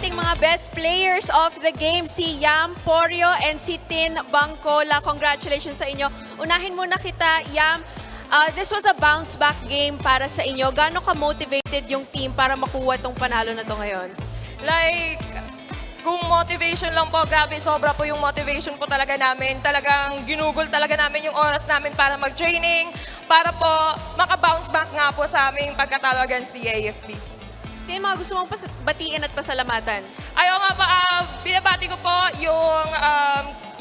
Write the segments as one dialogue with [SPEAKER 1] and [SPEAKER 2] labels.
[SPEAKER 1] ating mga best players of the game, si Yam Porio and si Tin Bangcola. Congratulations sa inyo. Unahin muna kita, Yam. This was a bounce back game para sa inyo. Gaano ka-motivated yung team para makuha itong panalo na to ngayon?
[SPEAKER 2] Like, kung motivation lang po, grabe, sobra po yung motivation po talaga namin. Talagang ginugol talaga namin yung oras namin para mag-training, para po maka-bounce back nga po sa aming pagkatalo against the AFP.
[SPEAKER 1] Tin, mga gusto mong batiin at pasalamatan?
[SPEAKER 2] Ayaw nga pa, binabati ko po yung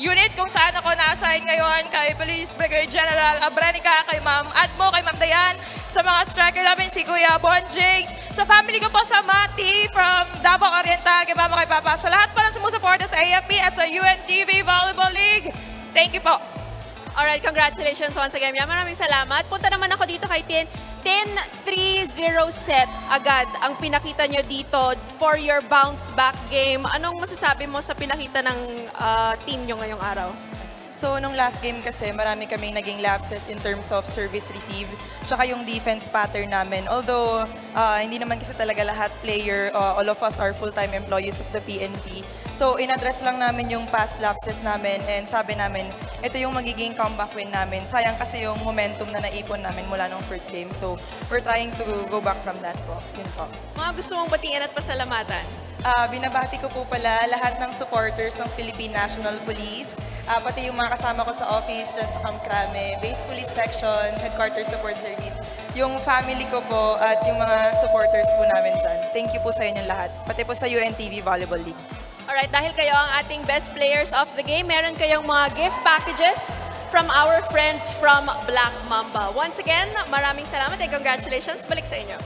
[SPEAKER 2] unit kung saan ako na-assign ngayon, kay Police Brigadier General Abrenica, kay Ma'am Admo, kay Ma'am Dayan, sa mga striker namin, si Kuya Bon Jigs, sa family ko po sa Mati from Davao Oriental, kay Mama, kay Papa, sa lahat po na sumusuporta sa AFP at sa UNTV Volleyball League. Thank you po.
[SPEAKER 1] Alright, congratulations once again. Maraming salamat. Punta naman ako dito kay Tin. 10-3-0 set agad ang pinakita nyo dito for your bounce back game. Anong masasabi mo sa pinakita ng team nyo ngayong araw?
[SPEAKER 3] So, nung last game kasi, marami kaming naging lapses in terms of service receive, tsaka yung defense pattern namin. Although, hindi naman kasi talaga lahat player, all of us are full-time employees of the PNP. So, in-address lang namin yung past lapses namin and sabi namin, ito yung magiging comeback win namin. Sayang kasi yung momentum na naipon namin mula nung first game. So, we're trying to go back from that po. Yun po.
[SPEAKER 1] Mga gusto mong batiin at pasalamatan?
[SPEAKER 3] Binabati ko po pala lahat ng supporters ng Philippine National Police, pati yung mga kasama ko sa office dyan sa Camp Crame, Base Police Section, Headquarters Support Service, yung family ko po at yung mga supporters po namin dyan. Thank you po sa inyong lahat, pati po sa UNTV Volleyball League.
[SPEAKER 1] Alright, dahil kayo ang ating best players of the game, meron kayong mga gift packages from our friends from Black Mamba. Once again, maraming salamat and congratulations. Balik sa inyo.